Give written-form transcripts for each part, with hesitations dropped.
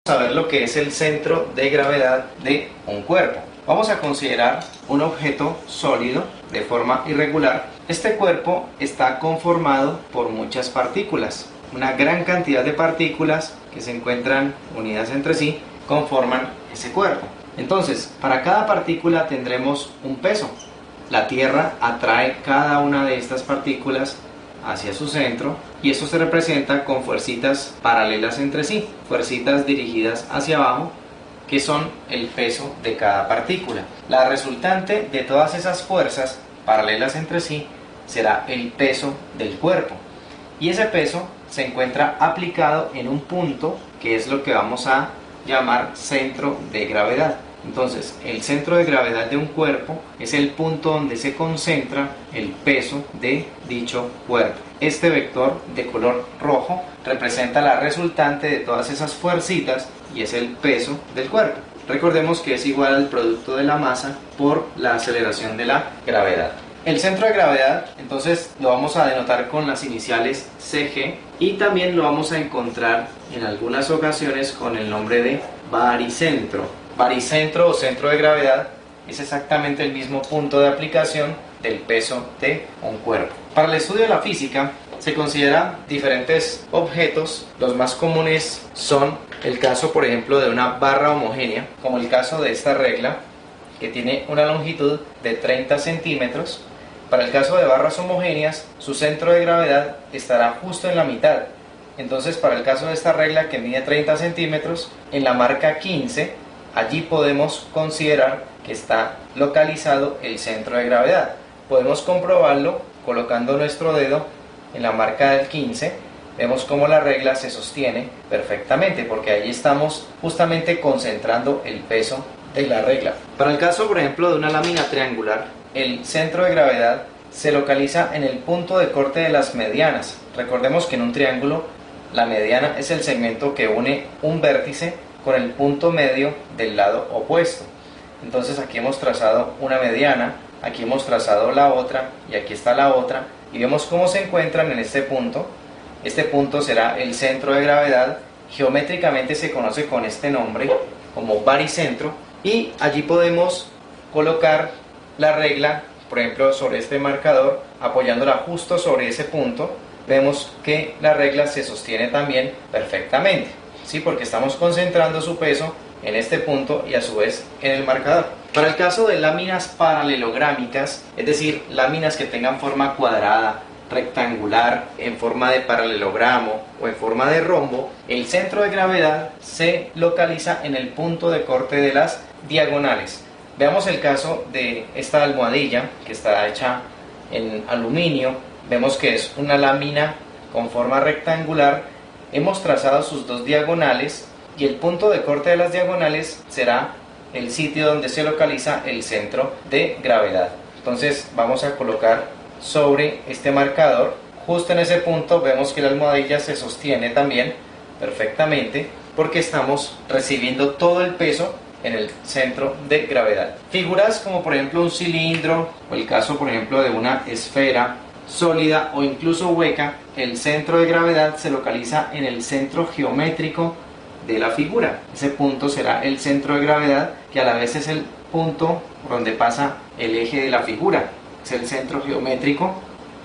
Saber lo que es el centro de gravedad de un cuerpo. Vamos a considerar un objeto sólido de forma irregular. Este cuerpo está conformado por muchas partículas. Una gran cantidad de partículas que se encuentran unidas entre sí conforman ese cuerpo. Entonces, para cada partícula tendremos un peso. La Tierra atrae cada una de estas partículas hacia su centro y eso se representa con fuercitas paralelas entre sí, fuercitas dirigidas hacia abajo, que son el peso de cada partícula. La resultante de todas esas fuerzas paralelas entre sí será el peso del cuerpo, y ese peso se encuentra aplicado en un punto que es lo que vamos a llamar centro de gravedad. Entonces, el centro de gravedad de un cuerpo es el punto donde se concentra el peso de dicho cuerpo. Este vector de color rojo representa la resultante de todas esas fuercitas y es el peso del cuerpo. Recordemos que es igual al producto de la masa por la aceleración de la gravedad. El centro de gravedad, entonces, lo vamos a denotar con las iniciales CG y también lo vamos a encontrar en algunas ocasiones con el nombre de baricentro. Baricentro o centro de gravedad es exactamente el mismo punto de aplicación del peso de un cuerpo. Para el estudio de la física se consideran diferentes objetos. Los más comunes son el caso, por ejemplo, de una barra homogénea, como el caso de esta regla, que tiene una longitud de 30 centímetros. Para el caso de barras homogéneas, su centro de gravedad estará justo en la mitad. Entonces, para el caso de esta regla que mide 30 centímetros, en la marca 15, allí podemos considerar que está localizado el centro de gravedad. Podemos comprobarlo colocando nuestro dedo en la marca del 15. Vemos cómo la regla se sostiene perfectamente porque allí estamos justamente concentrando el peso de la regla. Para el caso, por ejemplo, de una lámina triangular, el centro de gravedad se localiza en el punto de corte de las medianas. Recordemos que en un triángulo la mediana es el segmento que une un vértice con el punto medio del lado opuesto. Entonces aquí hemos trazado una mediana, aquí hemos trazado la otra y aquí está la otra y vemos cómo se encuentran en este punto. Este punto será el centro de gravedad, geométricamente se conoce con este nombre como baricentro, y allí podemos colocar la regla, por ejemplo, sobre este marcador, apoyándola justo sobre ese punto. Vemos que la regla se sostiene también perfectamente, ¿sí? Porque estamos concentrando su peso en este punto y a su vez en el marcador. Para el caso de láminas paralelográmicas, es decir, láminas que tengan forma cuadrada, rectangular, en forma de paralelogramo o en forma de rombo, el centro de gravedad se localiza en el punto de corte de las diagonales. Veamos el caso de esta almohadilla que está hecha en aluminio. Vemos que es una lámina con forma rectangular. Hemos trazado sus dos diagonales y el punto de corte de las diagonales será el sitio donde se localiza el centro de gravedad. Entonces vamos a colocar sobre este marcador. Justo en ese punto vemos que la almohadilla se sostiene también perfectamente porque estamos recibiendo todo el peso en el centro de gravedad. Figuras como por ejemplo un cilindro o el caso por ejemplo de una esfera sólida o incluso hueca, el centro de gravedad se localiza en el centro geométrico de la figura. Ese punto será el centro de gravedad, que a la vez es el punto por donde pasa el eje de la figura. Es el centro geométrico,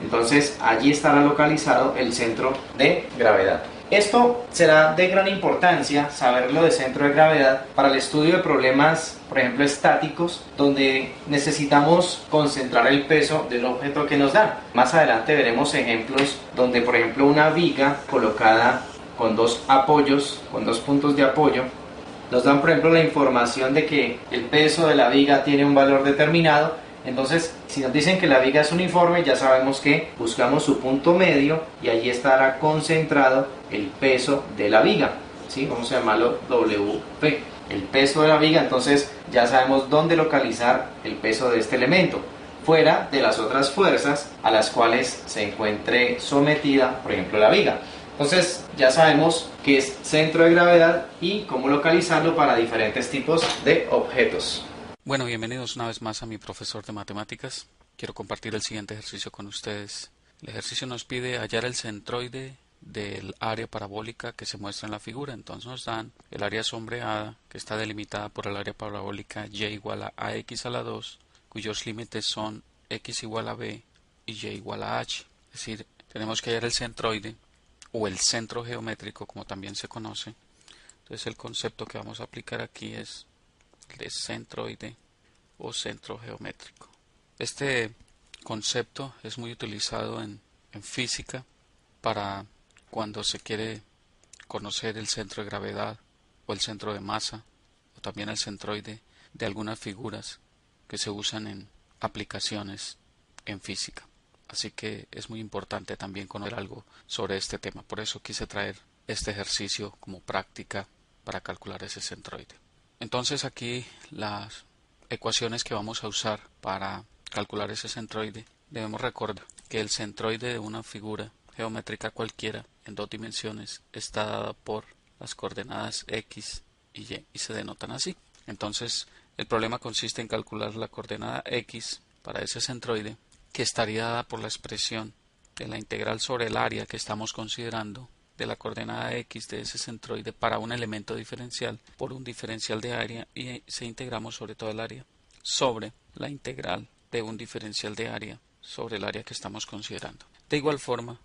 entonces allí estará localizado el centro de gravedad. Esto será de gran importancia, saberlo de centro de gravedad, para el estudio de problemas, por ejemplo, estáticos, donde necesitamos concentrar el peso del objeto que nos dan. Más adelante veremos ejemplos donde, por ejemplo, una viga colocada con dos apoyos, con dos puntos de apoyo, nos dan, por ejemplo, la información de que el peso de la viga tiene un valor determinado. Entonces, si nos dicen que la viga es uniforme, ya sabemos que buscamos su punto medio y allí estará concentrado el peso de la viga, ¿sí? Vamos a llamarlo WP, el peso de la viga. Entonces ya sabemos dónde localizar el peso de este elemento, fuera de las otras fuerzas a las cuales se encuentre sometida, por ejemplo, la viga. Entonces ya sabemos qué es centro de gravedad y cómo localizarlo para diferentes tipos de objetos. Bueno, bienvenidos una vez más a mi profesor de matemáticas. Quiero compartir el siguiente ejercicio con ustedes. El ejercicio nos pide hallar el centroide del área parabólica que se muestra en la figura. Entonces nos dan el área sombreada, que está delimitada por el área parabólica y igual a ax a la 2, cuyos límites son x igual a b y y igual a h. Es decir, tenemos que hallar el centroide o el centro geométrico, como también se conoce. Entonces el concepto que vamos a aplicar aquí es el de centroide o centro geométrico. Este concepto es muy utilizado en física para cuando se quiere conocer el centro de gravedad o el centro de masa o también el centroide de algunas figuras que se usan en aplicaciones en física. Así que es muy importante también conocer algo sobre este tema. Por eso quise traer este ejercicio como práctica para calcular ese centroide. Entonces aquí las ecuaciones que vamos a usar para calcular ese centroide, debemos recordar que el centroide de una figura geométrica cualquiera en dos dimensiones está dada por las coordenadas x y se denotan así. Entonces el problema consiste en calcular la coordenada x para ese centroide, que estaría dada por la expresión de la integral sobre el área que estamos considerando de la coordenada x de ese centroide para un elemento diferencial por un diferencial de área, y se integramos sobre todo el área sobre la integral de un diferencial de área sobre el área que estamos considerando. De igual forma,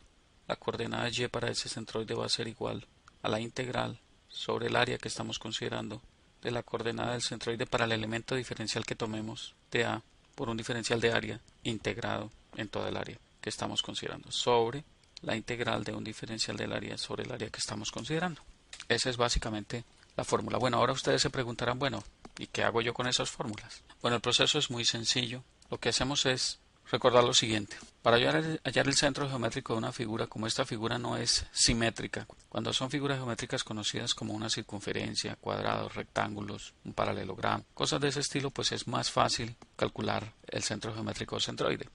la coordenada y para ese centroide va a ser igual a la integral sobre el área que estamos considerando de la coordenada del centroide para el elemento diferencial que tomemos de a por un diferencial de área integrado en toda el área que estamos considerando sobre la integral de un diferencial del área sobre el área que estamos considerando. Esa es básicamente la fórmula. Bueno, ahora ustedes se preguntarán, bueno, ¿y qué hago yo con esas fórmulas? Bueno, el proceso es muy sencillo. Lo que hacemos es recordar lo siguiente. Para hallar el centro geométrico de una figura, como esta figura no es simétrica, cuando son figuras geométricas conocidas como una circunferencia, cuadrados, rectángulos, un paralelogramo, cosas de ese estilo, pues es más fácil calcular el centro geométrico o centroide.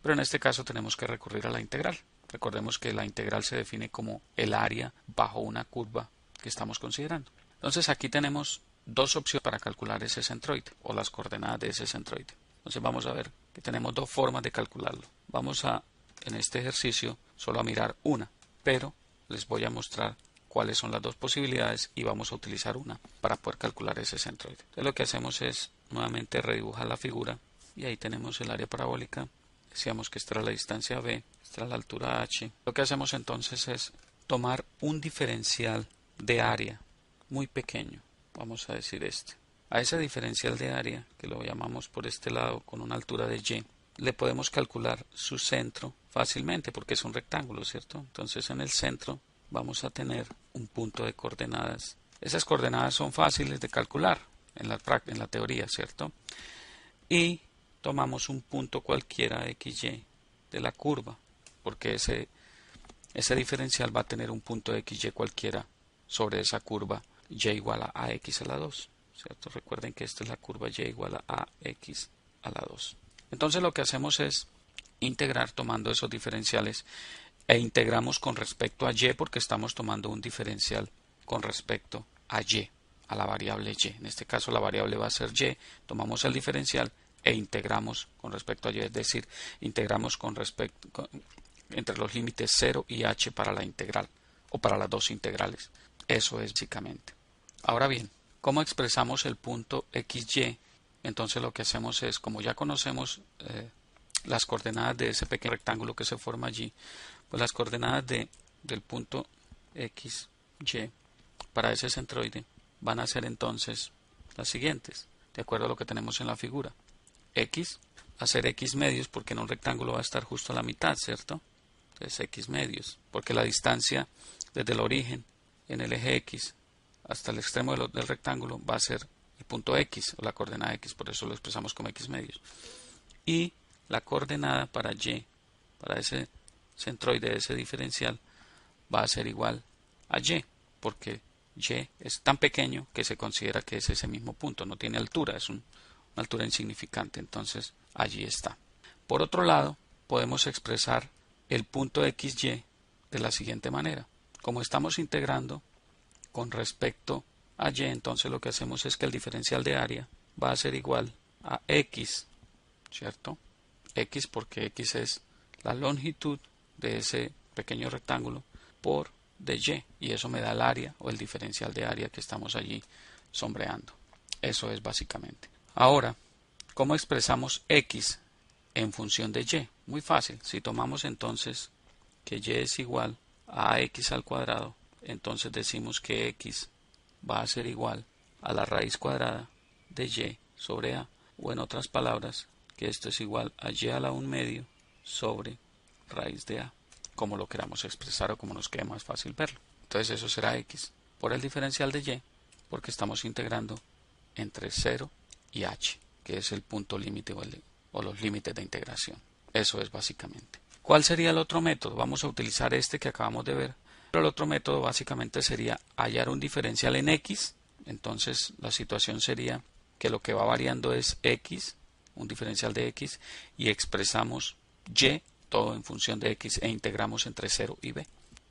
Pero en este caso tenemos que recurrir a la integral. Recordemos que la integral se define como el área bajo una curva que estamos considerando. Entonces aquí tenemos dos opciones para calcular ese centroide o las coordenadas de ese centroide. Entonces vamos a ver que tenemos dos formas de calcularlo. Vamos a, en este ejercicio, solo a mirar una, pero les voy a mostrar cuáles son las dos posibilidades y vamos a utilizar una para poder calcular ese centroide. Entonces lo que hacemos es nuevamente redibujar la figura y ahí tenemos el área parabólica. Decíamos que esta era la distancia b, esta era la altura h. Lo que hacemos entonces es tomar un diferencial de área muy pequeño, vamos a decir este. A ese diferencial de área, que lo llamamos por este lado con una altura de y, le podemos calcular su centro fácilmente porque es un rectángulo, ¿cierto? Entonces en el centro vamos a tener un punto de coordenadas. Esas coordenadas son fáciles de calcular en la teoría, ¿cierto? Y tomamos un punto cualquiera xy de la curva, porque ese diferencial va a tener un punto xy cualquiera sobre esa curva y igual a ax a la 2, ¿cierto? Recuerden que esta es la curva y igual a ax a la 2. Entonces lo que hacemos es integrar tomando esos diferenciales e integramos con respecto a y porque estamos tomando un diferencial con respecto a y, a la variable y. En este caso la variable va a ser y, tomamos el diferencial e integramos con respecto a y, es decir, integramos entre los límites 0 y h para la integral o para las dos integrales. Eso es básicamente. Ahora bien, ¿cómo expresamos el punto xy? Entonces lo que hacemos es, como ya conocemos las coordenadas de ese pequeño rectángulo que se forma allí, pues las coordenadas del punto xy para ese centroide van a ser entonces las siguientes, de acuerdo a lo que tenemos en la figura. X va a ser x medios porque en un rectángulo va a estar justo a la mitad, ¿cierto? Entonces x medios, porque la distancia desde el origen en el eje x hasta el extremo del rectángulo va a ser el punto x o la coordenada x, por eso lo expresamos como x medios. Y la coordenada para y, para ese centroide, ese diferencial, va a ser igual a y, porque y es tan pequeño que se considera que es ese mismo punto, no tiene altura, es una altura insignificante, entonces allí está. Por otro lado, podemos expresar el punto xy de la siguiente manera. Como estamos integrando con respecto a y, entonces lo que hacemos es que el diferencial de área va a ser igual a x, ¿cierto? X porque x es la longitud de ese pequeño rectángulo, por dy, y eso me da el área o el diferencial de área que estamos allí sombreando. Eso es básicamente. Ahora, ¿cómo expresamos x en función de y? Muy fácil. Si tomamos entonces que y es igual a x al cuadrado, entonces decimos que x va a ser igual a la raíz cuadrada de y sobre a, o en otras palabras, que esto es igual a y a la 1/2 sobre raíz de a, como lo queramos expresar o como nos quede más fácil verlo. Entonces eso será x por el diferencial de y, porque estamos integrando entre 0 y h, que es el punto límite o los límites de integración. Eso es básicamente. ¿Cuál sería el otro método? Vamos a utilizar este que acabamos de ver, pero el otro método básicamente sería hallar un diferencial en x. Entonces la situación sería que lo que va variando es x, un diferencial de x, y expresamos y, todo en función de x, e integramos entre 0 y b.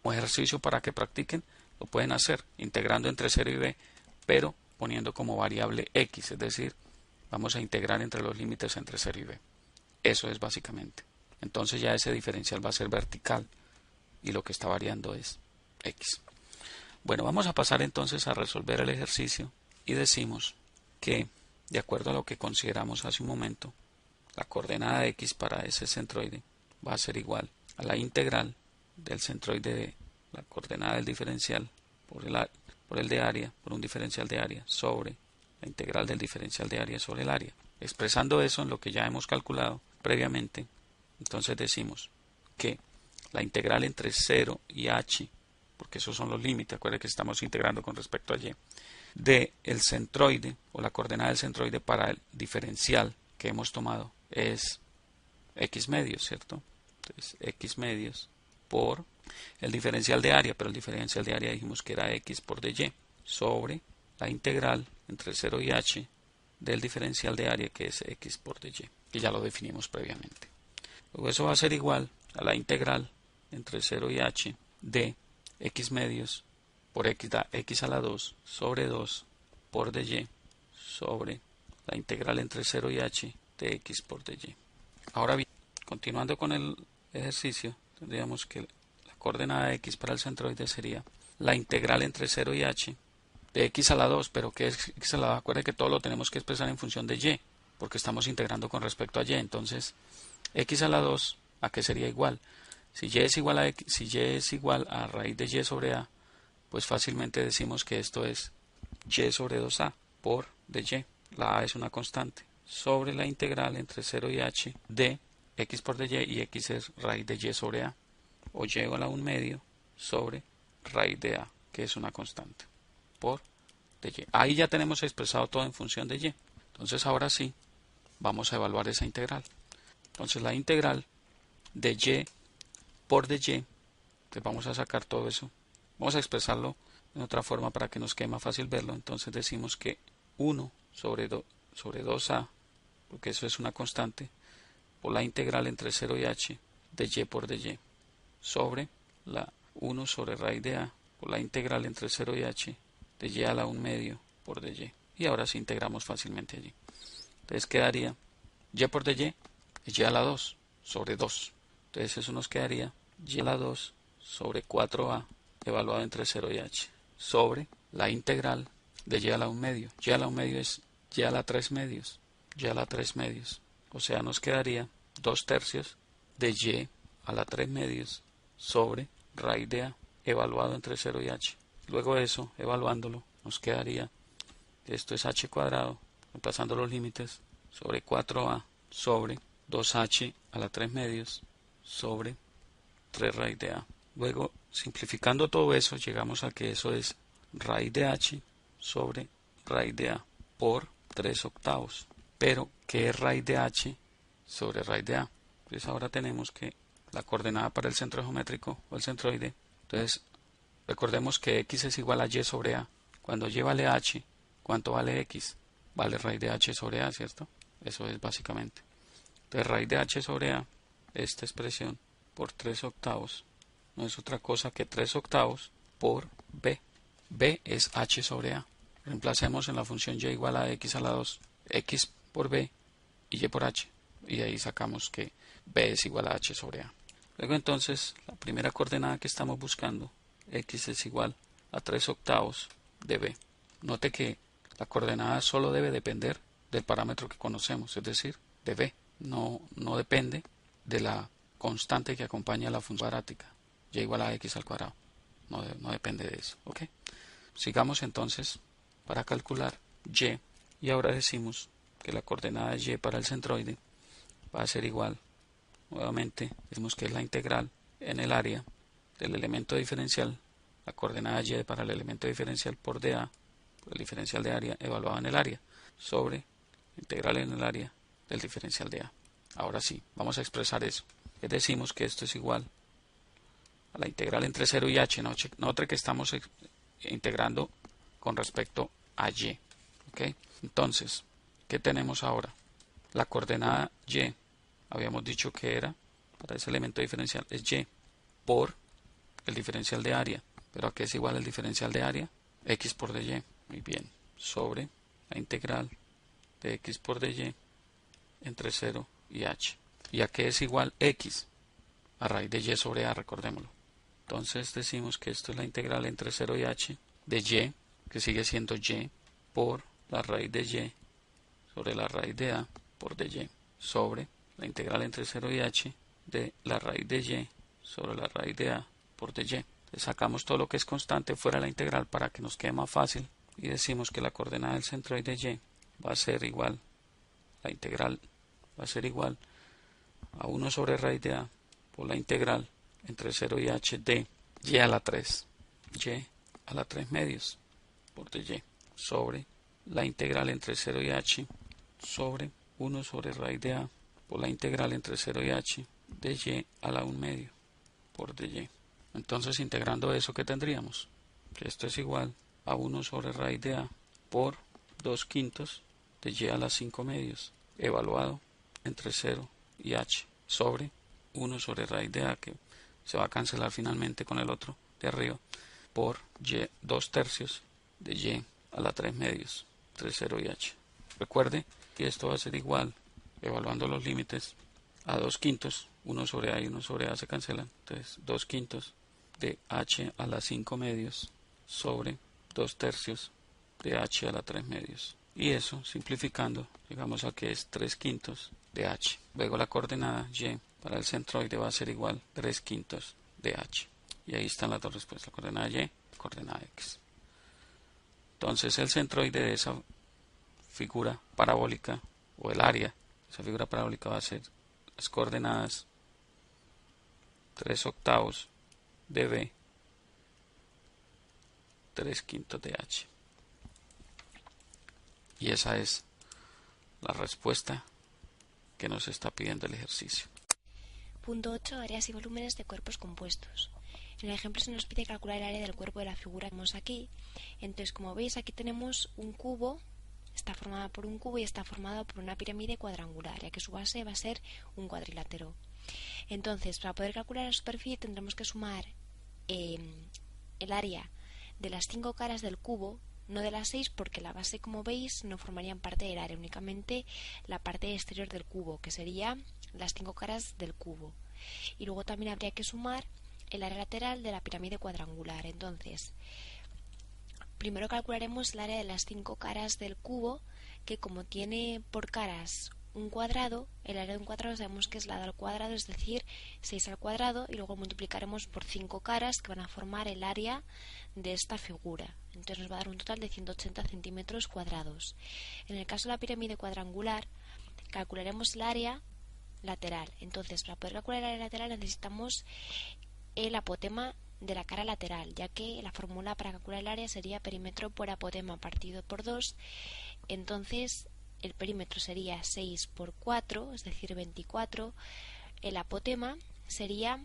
Un ejercicio para que practiquen, lo pueden hacer integrando entre 0 y b, pero poniendo como variable x, es decir, vamos a integrar entre los límites entre 0 y b. Eso es básicamente. Entonces ya ese diferencial va a ser vertical y lo que está variando es x. Bueno, vamos a pasar entonces a resolver el ejercicio y decimos que, de acuerdo a lo que consideramos hace un momento, la coordenada de x para ese centroide va a ser igual a la integral del centroide de la coordenada del diferencial por el de área, por un diferencial de área, sobre la integral del diferencial de área sobre el área. Expresando eso en lo que ya hemos calculado previamente, entonces decimos que la integral entre 0 y h, porque esos son los límites, acuérdense que estamos integrando con respecto a y, de el centroide o la coordenada del centroide para el diferencial que hemos tomado es x medios, ¿cierto? Entonces x medios por el diferencial de área, pero el diferencial de área dijimos que era x por dy, sobre la integral entre 0 y h del diferencial de área, que es x por dy, que ya lo definimos previamente. Luego eso va a ser igual a la integral entre 0 y h de x medios por x da x a la 2 sobre 2 por dy sobre la integral entre 0 y h de x por dy. Ahora bien, continuando con el ejercicio, tendríamos que la coordenada de x para el centroide sería la integral entre 0 y h de x a la 2, pero ¿qué es x a la 2? Acuérdense que todo lo tenemos que expresar en función de y, porque estamos integrando con respecto a y. Entonces, x a la 2, ¿a qué sería igual? Si y es igual a x, si y es igual a raíz de y sobre a, pues fácilmente decimos que esto es y sobre 2a por de y. La a es una constante, sobre la integral entre 0 y h de x por dy, y x es raíz de y sobre a, o y a la 1/2 sobre raíz de a, que es una constante, por de y. Ahí ya tenemos expresado todo en función de y. Entonces ahora sí, vamos a evaluar esa integral. Entonces la integral de y por dy, pues vamos a sacar todo eso. Vamos a expresarlo en otra forma para que nos quede más fácil verlo. Entonces decimos que 1 sobre 2a, porque eso es una constante, por la integral entre 0 y h de y por dy, sobre la 1 sobre raíz de a, por la integral entre 0 y h de y a la 1/2 por dy. Y ahora sí integramos fácilmente allí. Entonces quedaría y por dy es y a la 2 sobre 2. Entonces eso nos quedaría y a la 2 sobre 4a evaluado entre 0 y h sobre la integral de y a la 1/2. Y a la 1/2 es y a la 3 medios. Y a la 3 medios. O sea, nos quedaría 2/3 de y a la 3 medios sobre raíz de a evaluado entre 0 y h. Luego de eso, evaluándolo, nos quedaría, esto es h cuadrado, reemplazando los límites, sobre 4a sobre 2h a la 3 medios sobre 3 raíz de a. Luego, simplificando todo eso, llegamos a que eso es raíz de h sobre raíz de a por 3 octavos. Pero, ¿qué es raíz de h sobre raíz de a? Pues ahora tenemos que la coordenada para el centro geométrico o el centroide. Entonces, recordemos que x es igual a y sobre a. Cuando y vale h, ¿cuánto vale x? Vale raíz de h sobre a, ¿cierto? Eso es básicamente. Entonces, raíz de h sobre a, esta expresión, por 3 octavos, no es otra cosa que 3 octavos por b. b es h sobre a. Reemplacemos en la función y igual a x a la 2, x por b y por h. Y ahí sacamos que b es igual a h sobre a. Luego entonces, la primera coordenada que estamos buscando x es igual a 3/8 de b. Note que la coordenada solo debe depender del parámetro que conocemos, es decir, de b. No depende de la constante que acompaña a la función cuadrática, y igual a x al cuadrado. No depende de eso. ¿Ok? Sigamos entonces para calcular y, y ahora decimos que la coordenada y para el centroide va a ser igual, nuevamente decimos que es la integral en el área del elemento diferencial, la coordenada y para el elemento diferencial por dA, por el diferencial de área evaluado en el área, sobre integral en el área del diferencial de A. Ahora sí, vamos a expresar eso. Decimos que esto es igual a la integral entre 0 y h, note que estamos integrando con respecto a y. ¿Okay? Entonces, ¿qué tenemos ahora? La coordenada y, habíamos dicho que era, para ese elemento diferencial, es y por el diferencial de área. ¿Pero a qué es igual el diferencial de área? X por dy. Muy bien. Sobre la integral de x por dy entre 0 y h. ¿Y a qué es igual x? A raíz de y sobre a, recordémoslo. Entonces decimos que esto es la integral entre 0 y h de y, que sigue siendo y, por la raíz de y sobre la raíz de a por dy, sobre la integral entre 0 y h de la raíz de y sobre la raíz de a por dy. Entonces sacamos todo lo que es constante fuera de la integral para que nos quede más fácil y decimos que la coordenada del centroide y va a ser igual, la integral va a ser igual a 1 sobre raíz de a por la integral entre 0 y h de y a la 3 medios por dy sobre la integral entre 0 y h sobre 1 sobre raíz de a por la integral entre 0 y h de y a la 1 medio por dy. Entonces, integrando eso, ¿qué tendríamos? Que esto es igual a 1 sobre raíz de a por 2 quintos de y a la 5 medios evaluado entre 0 y h sobre 1 sobre raíz de a, que se va a cancelar finalmente con el otro de arriba, por y 2 tercios de y a la 3 medios entre 0 y h. Recuerde que esto va a ser igual, evaluando los límites, a 2 quintos, 1 sobre a y 1 sobre a se cancelan, entonces 2 quintos de h a la 5 medios sobre 2 tercios de h a la 3 medios. Y eso, simplificando, llegamos a que es 3 quintos de h. Luego la coordenada y para el centroide va a ser igual 3 quintos de h. Y ahí están las dos respuestas, la coordenada y, la coordenada x. Entonces el centroide de esa figura parabólica, o el área de esa figura parabólica, va a ser las coordenadas 3/8 de b, 3 quintos de h. Y esa es la respuesta que nos está pidiendo el ejercicio. Punto 8. Áreas y volúmenes de cuerpos compuestos. En el ejemplo se nos pide calcular el área del cuerpo de la figura que vemos aquí. Entonces, como veis, aquí tenemos un cubo, está formada por un cubo y está formado por una pirámide cuadrangular, ya que su base va a ser un cuadrilátero. Entonces, para poder calcular la superficie tendremos que sumar el área de las 5 caras del cubo, no de las 6, porque la base, como veis, no formarían parte del área, únicamente la parte exterior del cubo, que sería las 5 caras del cubo. Y luego también habría que sumar el área lateral de la pirámide cuadrangular. Entonces, primero calcularemos el área de las 5 caras del cubo, que como tiene por caras un cuadrado, el área de un cuadrado sabemos que es la al cuadrado, es decir, 6 al cuadrado, y luego multiplicaremos por 5 caras que van a formar el área de esta figura. Entonces nos va a dar un total de 180 centímetros cuadrados. En el caso de la pirámide cuadrangular, calcularemos el área lateral. Entonces, para poder calcular el área lateral necesitamos el apotema de la cara lateral, ya que la fórmula para calcular el área sería perímetro por apotema partido por 2. Entonces, el perímetro sería 6 por 4, es decir, 24. El apotema sería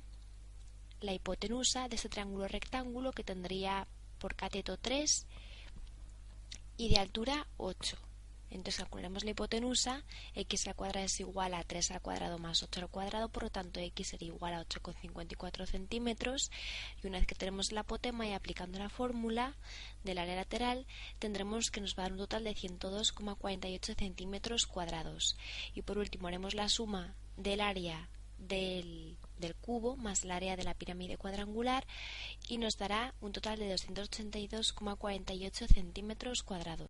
la hipotenusa de este triángulo rectángulo, que tendría por cateto 3 y de altura 8. Entonces calculamos la hipotenusa, x al cuadrado es igual a 3 al cuadrado más 8 al cuadrado, por lo tanto x sería igual a 8,54 centímetros. Y una vez que tenemos el apotema y aplicando la fórmula del área lateral, tendremos que nos va a dar un total de 102,48 centímetros cuadrados. Y por último haremos la suma del área del del cubo más el área de la pirámide cuadrangular y nos dará un total de 282,48 centímetros cuadrados.